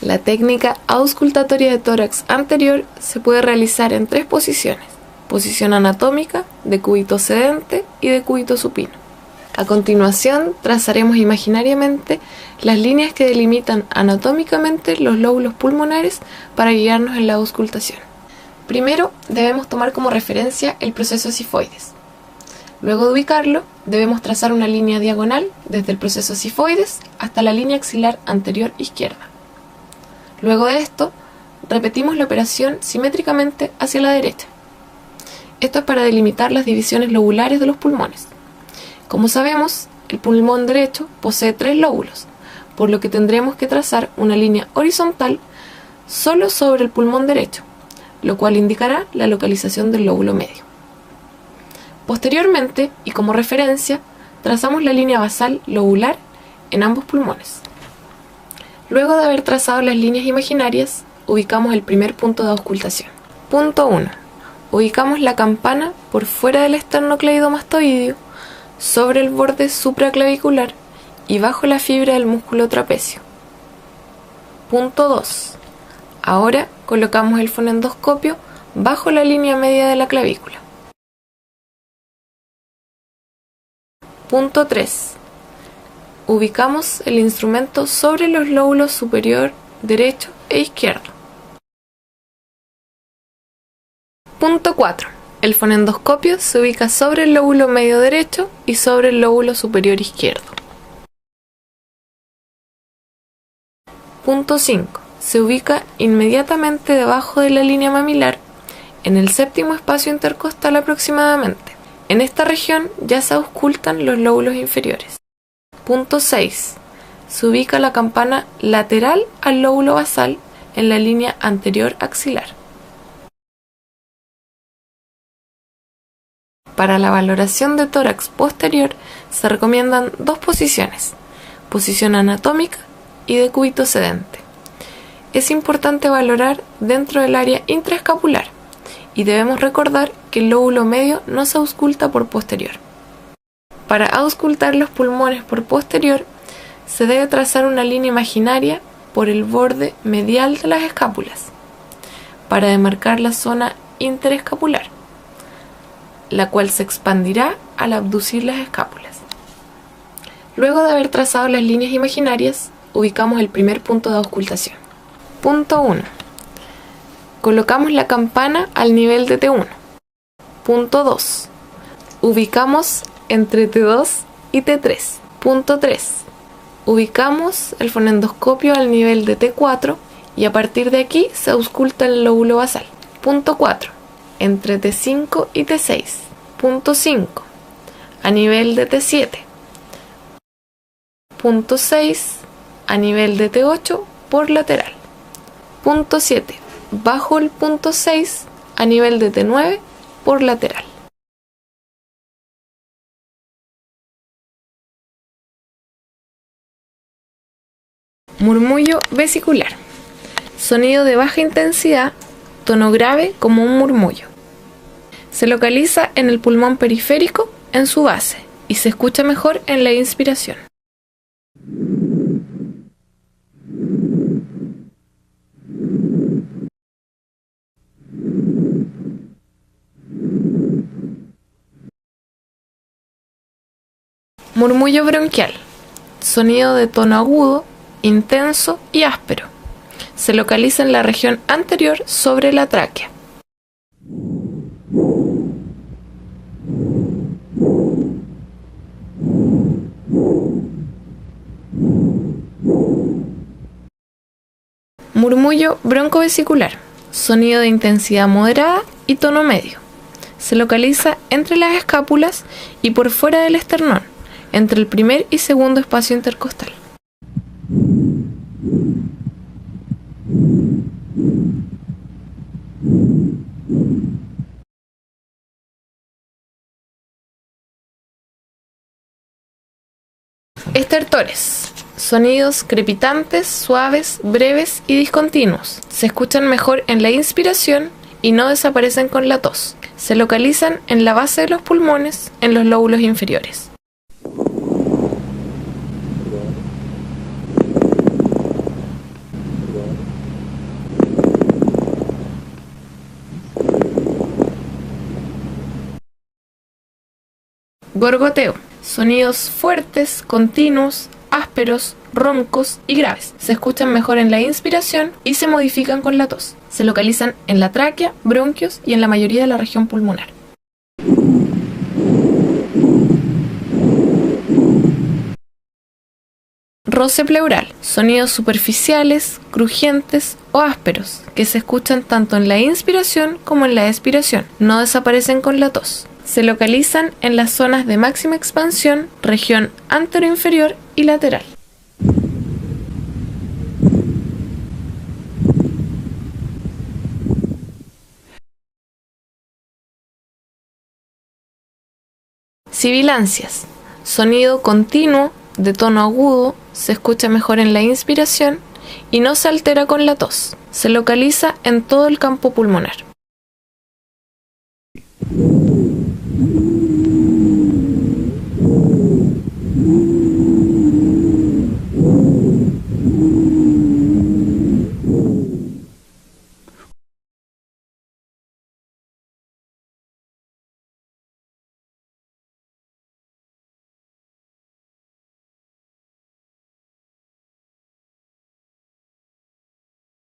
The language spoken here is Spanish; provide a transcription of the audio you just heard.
La técnica auscultatoria de tórax anterior se puede realizar en 3 posiciones: posición anatómica, decúbito sedente y decúbito supino. A continuación, trazaremos imaginariamente las líneas que delimitan anatómicamente los lóbulos pulmonares para guiarnos en la auscultación. Primero, debemos tomar como referencia el proceso sifoides. Luego de ubicarlo, debemos trazar una línea diagonal desde el proceso sifoides hasta la línea axilar anterior izquierda. Luego de esto, repetimos la operación simétricamente hacia la derecha. Esto es para delimitar las divisiones lobulares de los pulmones. Como sabemos, el pulmón derecho posee 3 lóbulos, por lo que tendremos que trazar una línea horizontal solo sobre el pulmón derecho, lo cual indicará la localización del lóbulo medio. Posteriormente, y como referencia, trazamos la línea basal lobular en ambos pulmones. Luego de haber trazado las líneas imaginarias, ubicamos el primer punto de auscultación. Punto 1. Ubicamos la campana por fuera del esternocleidomastoideo, sobre el borde supraclavicular y bajo la fibra del músculo trapecio. Punto 2. Ahora colocamos el fonendoscopio bajo la línea media de la clavícula. Punto 3. Ubicamos el instrumento sobre los lóbulos superior, derecho e izquierdo. Punto 4. El fonendoscopio se ubica sobre el lóbulo medio derecho y sobre el lóbulo superior izquierdo. Punto 5. Se ubica inmediatamente debajo de la línea mamilar, en el séptimo espacio intercostal aproximadamente. En esta región ya se auscultan los lóbulos inferiores. Punto 6. Se ubica la campana lateral al lóbulo basal en la línea anterior axilar. Para la valoración de tórax posterior se recomiendan 2 posiciones: posición anatómica y decúbito sedente. Es importante valorar dentro del área intraescapular y debemos recordar que el lóbulo medio no se ausculta por posterior. Para auscultar los pulmones por posterior se debe trazar una línea imaginaria por el borde medial de las escápulas para demarcar la zona interescapular, la cual se expandirá al abducir las escápulas. Luego de haber trazado las líneas imaginarias, ubicamos el primer punto de auscultación. Punto 1. Colocamos la campana al nivel de T1. Punto 2. Ubicamos entre T2 y T3. Punto 3. Ubicamos el fonendoscopio al nivel de T4 y a partir de aquí se ausculta el lóbulo basal. Punto 4. Entre T5 y T6. Punto 5. A nivel de T7. Punto 6. A nivel de T8 por lateral. Punto 7. Bajo el punto 6 a nivel de T9 por lateral. Murmullo vesicular. Sonido de baja intensidad, tono grave como un murmullo. Se localiza en el pulmón periférico en su base y se escucha mejor en la inspiración. Murmullo bronquial. Sonido de tono agudo, intenso y áspero. Se localiza en la región anterior sobre la tráquea. Murmullo broncovesicular. Sonido de intensidad moderada y tono medio. Se localiza entre las escápulas y por fuera del esternón, entre el primer y segundo espacio intercostal. Estertores. Sonidos crepitantes, suaves, breves y discontinuos. Se escuchan mejor en la inspiración y no desaparecen con la tos. Se localizan en la base de los pulmones, en los lóbulos inferiores. Gorgoteo. Sonidos fuertes, continuos, ásperos, roncos y graves. Se escuchan mejor en la inspiración y se modifican con la tos. Se localizan en la tráquea, bronquios y en la mayoría de la región pulmonar. Roce pleural. Sonidos superficiales, crujientes o ásperos, que se escuchan tanto en la inspiración como en la expiración. No desaparecen con la tos. Se localizan en las zonas de máxima expansión, región anteroinferior y lateral. Sibilancias. Sonido continuo, de tono agudo, se escucha mejor en la inspiración y no se altera con la tos. Se localiza en todo el campo pulmonar.